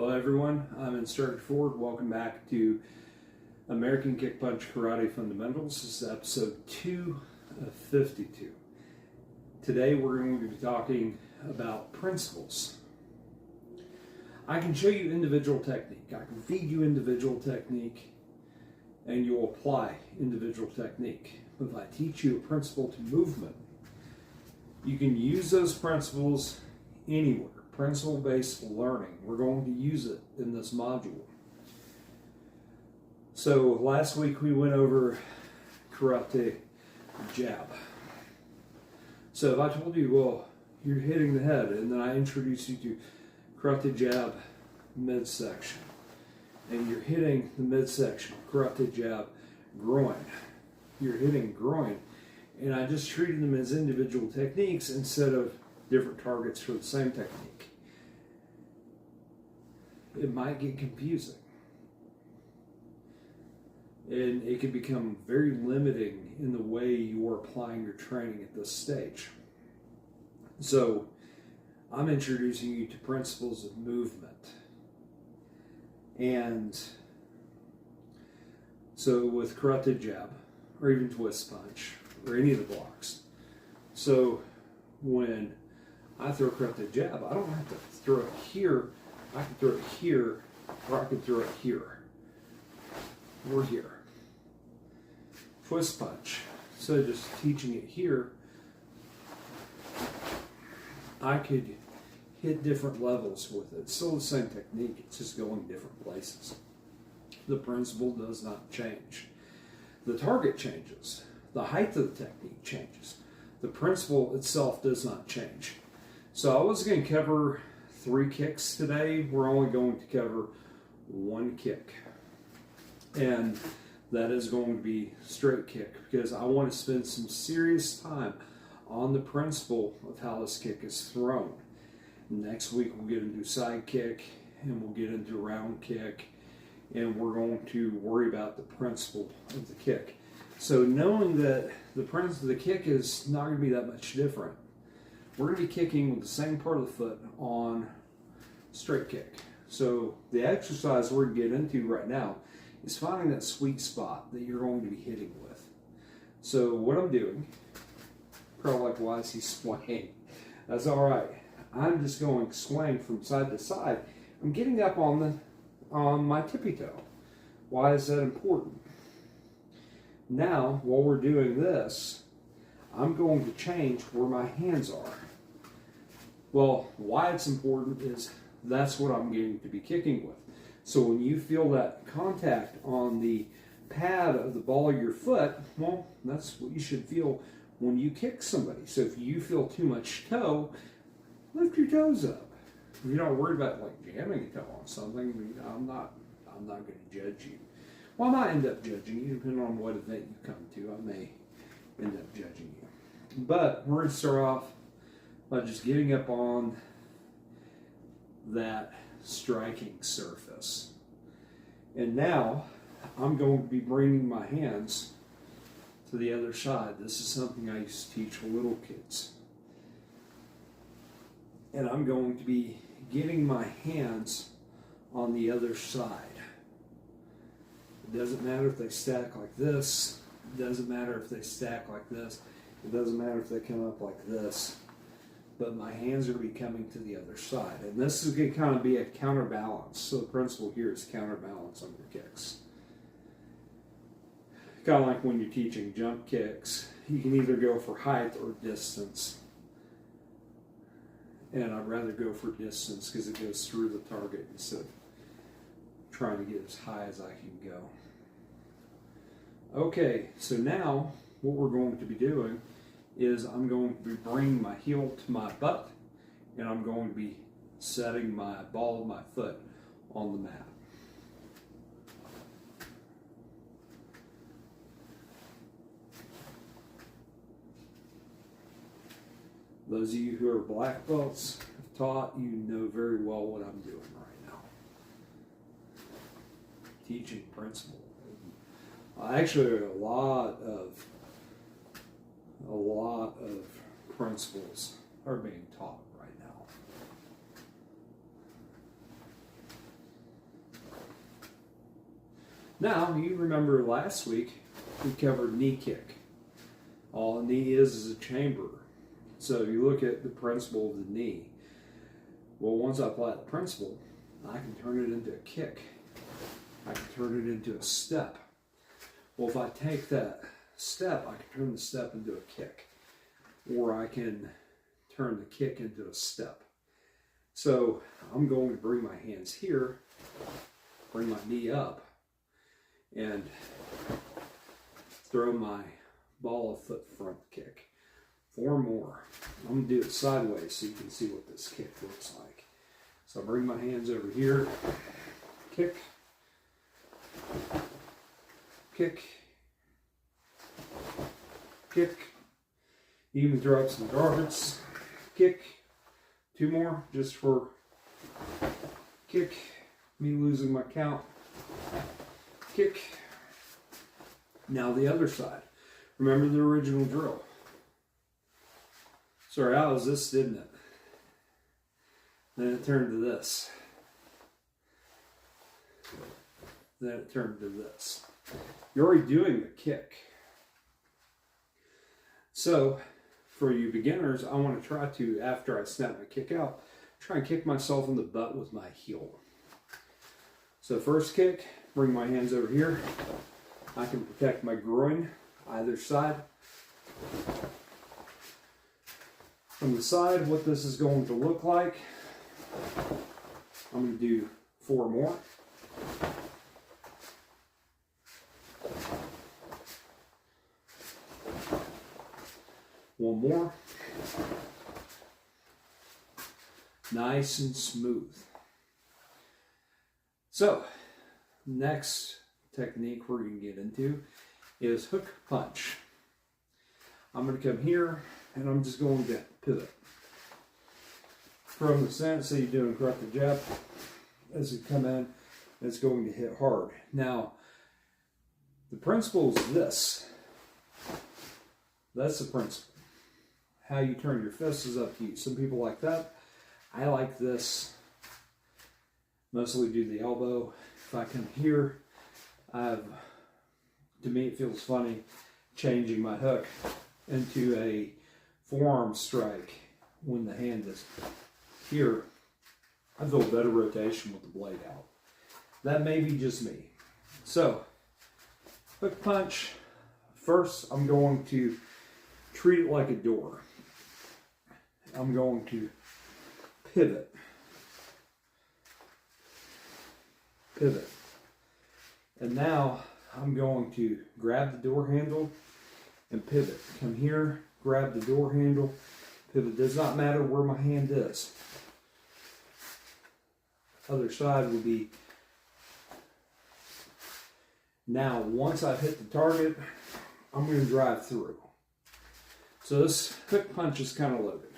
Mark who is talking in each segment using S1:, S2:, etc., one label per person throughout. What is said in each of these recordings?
S1: Hello everyone, I'm Instructor Ford. Welcome back to American Kick Punch Karate Fundamentals. This is episode 2 of 52. Today we're going to be talking about principles. I can show you individual technique. I can feed you individual technique and you'll apply individual technique. But if I teach you a principle to movement, you can use those principles anywhere. Principle-based learning. We're going to use it in this module. So last week we went over karate jab. So if I told you, well, you're hitting the head, and then I introduce you to karate jab midsection, and you're hitting the midsection, karate jab groin. You're hitting groin, and I just treated them as individual techniques instead of different targets for the same technique. It might get confusing. And it can become very limiting in the way you are applying your training at this stage. So, I'm introducing you to principles of movement. And so with karate jab, or even twist punch, or any of the blocks. So, when I throw karate jab, I don't have to throw it here. I can throw it here, or I can throw it here, or here. Twist punch. So just teaching it here, I could hit different levels with it. It's still the same technique, it's just going different places. The principle does not change. The target changes. The height of the technique changes. The principle itself does not change. So I was going to cover 3 kicks today. We're only going to cover 1 kick. And that is going to be straight kick because I want to spend some serious time on the principle of how this kick is thrown. Next week we'll get into side kick and we'll get into round kick and we're going to worry about the principle of the kick. So knowing that the principle of the kick is not going to be that much different, we're going to be kicking with the same part of the foot on straight kick. So the exercise we're going to get into right now is finding that sweet spot that you're going to be hitting with. So what I'm doing, probably like, why is he swaying? That's all right. I'm just going swaying from side to side. I'm getting up on my tippy toe. Why is that important? Now, while we're doing this, I'm going to change where my hands are. Well, why it's important is that's what I'm going to be kicking with. So when you feel that contact on the pad of the ball of your foot, well, that's what you should feel when you kick somebody. So if you feel too much toe, lift your toes up. If you're not worried about like jamming a toe on something, I'm not going to judge you. Well, I might end up judging you depending on what event you come to. I may end up judging you. But we're going to start off by just getting up on that striking surface. And now I'm going to be bringing my hands to the other side. This is something I used to teach little kids. And I'm going to be getting my hands on the other side. It doesn't matter if they stack like this. It doesn't matter if they stack like this. It doesn't matter if they come up like this. But my hands are going to be coming to the other side. And this is going to kind of be a counterbalance. So the principle here is counterbalance on your kicks. Kind of like when you're teaching jump kicks. You can either go for height or distance. And I'd rather go for distance because it goes through the target instead of trying to get as high as I can go. Okay, so now what we're going to be doing is I'm going to be bringing my heel to my butt and I'm going to be setting my ball of my foot on the mat. Those of you who are black belts have taught, you know very well what I'm doing right now. Teaching principle. Actually, a lot of principles are being taught right now. Now, you remember last week we covered knee kick. All a knee is a chamber. So if you look at the principle of the knee, well, once I apply the principle, I can turn it into a kick. I can turn it into a step. Well, if I take that step, I can turn the step into a kick. Or I can turn the kick into a step. So I'm going to bring my hands here, bring my knee up, and throw my ball of foot front kick. 4 more. I'm going to do it sideways so you can see what this kick looks like. So I bring my hands over here, kick, kick, kick, even throw up some guards, kick, 2 more just for kick, me losing my count, kick. Now the other side. Remember the original drill. Started out as this, didn't it? Then it turned to this. Then it turned to this. You're already doing the kick. So, for you beginners, I want to try to, after I snap my kick out, try and kick myself in the butt with my heel. So first kick, bring my hands over here. I can protect my groin, either side. From the side, what this is going to look like, I'm going to do 4 more. One more. Nice and smooth. So, next technique we're going to get into is hook punch. I'm going to come here and I'm just going to pivot. From the stance that you're doing karate jab, as you come in, it's going to hit hard. Now, the principle is this. That's the principle. How you turn your fist is up to you. Some people like that. I like this. Mostly do the elbow. If I come here, to me it feels funny changing my hook into a forearm strike when the hand is here. I feel better rotation with the blade out. That may be just me. So, hook punch. First, I'm going to treat it like a door. I'm going to pivot. Pivot. And now I'm going to grab the door handle and pivot. Come here, grab the door handle, pivot. Does not matter where my hand is. Other side would be. Now, once I've hit the target, I'm going to drive through. So this hook punch is kind of loaded.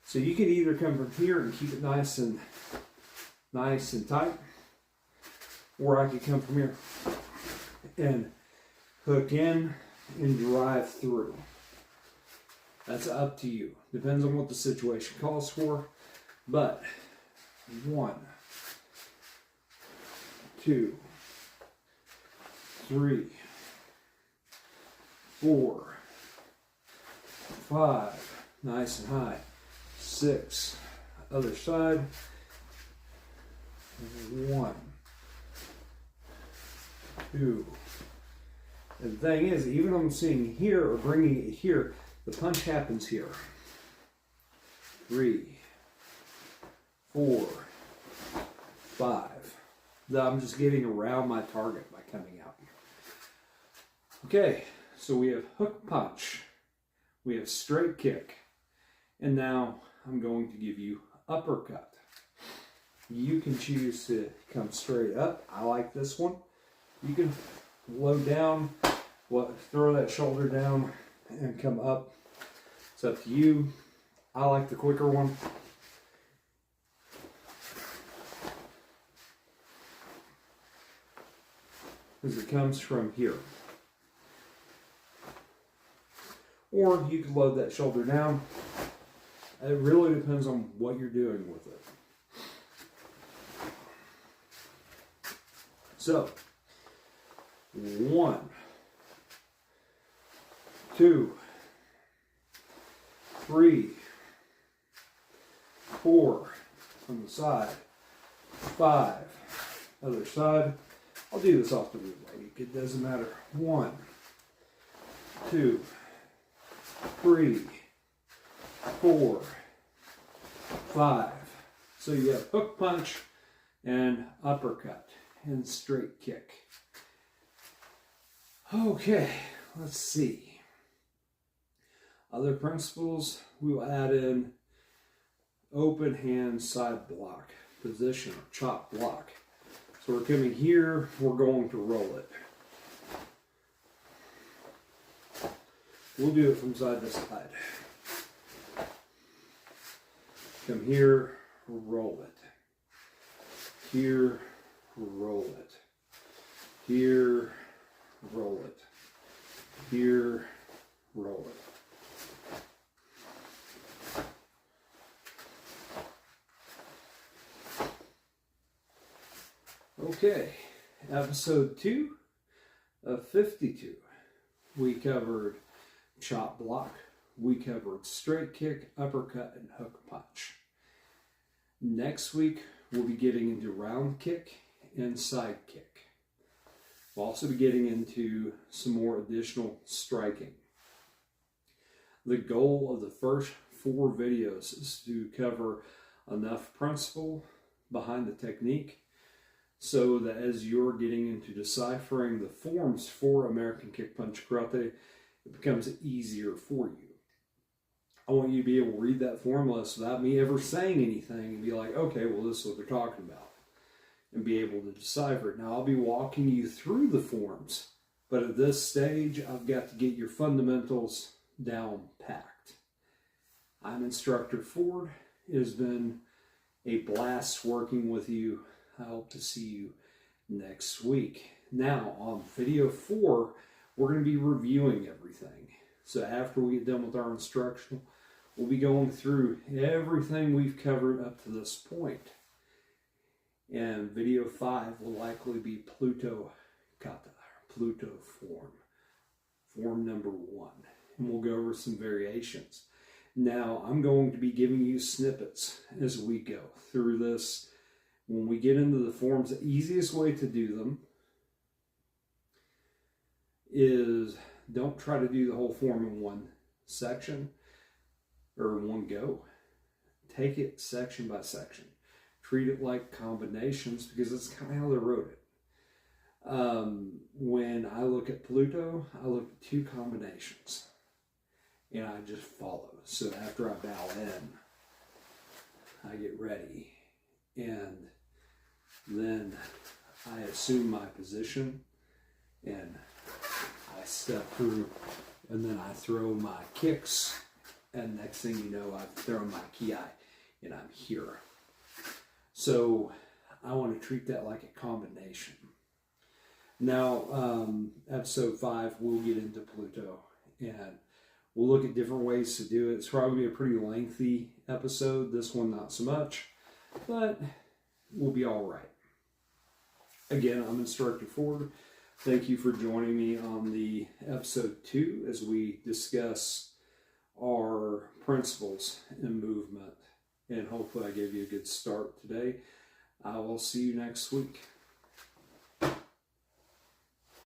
S1: So you can either come from here and keep it nice and tight, or I could come from here and hook in and drive through. That's up to you. Depends on what the situation calls for. But 1, 2, 3, 4, 5, nice and high. 6, other side. 1, 2. And the thing is, even if I'm seeing here or bringing it here, the punch happens here. 3, 4, 5. I'm just getting around my target by coming out here. Okay, so we have hook punch. We have straight kick. And now I'm going to give you uppercut. You can choose to come straight up. I like this one. You can load down, throw that shoulder down and come up. It's up to you. I like the quicker one. Because it comes from here. Or you can load that shoulder down. It really depends on what you're doing with it. So, 1, 2, 3, 4, on the side, 5, other side. I'll do this off the bootleg, it doesn't matter. 1, 2, 3, 4, 5. So you have hook punch and uppercut and straight kick. Okay, let's see. Other principles, we'll add in open hand side block position or chop block. So we're coming here, we're going to roll it. We'll do it from side to side. Come here, roll it. Here, roll it. Here, roll it. Here, roll it. Okay, episode 2 of 52. We covered chop block. We covered straight kick, uppercut, and hook punch. Next week, we'll be getting into round kick and side kick. We'll also be getting into some more additional striking. The goal of the first 4 videos is to cover enough principle behind the technique so that as you're getting into deciphering the forms for American Kick Punch Karate, it becomes easier for you. I want you to be able to read that form list without me ever saying anything and be like, okay, well, this is what they're talking about, and be able to decipher it. Now, I'll be walking you through the forms, but at this stage, I've got to get your fundamentals down packed. I'm Instructor Ford. It has been a blast working with you. I hope to see you next week. Now, on video 4, we're going to be reviewing everything. So after we get done with our instructional, we'll be going through everything we've covered up to this point. And video 5 will likely be Pluto Kata, Pluto form, form number 1. And we'll go over some variations. Now, I'm going to be giving you snippets as we go through this. When we get into the forms, the easiest way to do them is don't try to do the whole form in one section or in one go. Take it section by section. Treat it like combinations because that's kind of how they wrote it. When I look at Pluto, I look at 2 combinations and I just follow. So after I bow in, I get ready and then I assume my position and I step through, and then I throw my kicks, and next thing you know, I've thrown my ki, and I'm here. So I want to treat that like a combination. Now, episode 5, we'll get into Pluto, and we'll look at different ways to do it. It's probably a pretty lengthy episode. This one, not so much, but we'll be all right. Again, I'm Instructor Ford. Thank you for joining me on the episode 2 as we discuss our principles in movement. And hopefully I gave you a good start today. I will see you next week.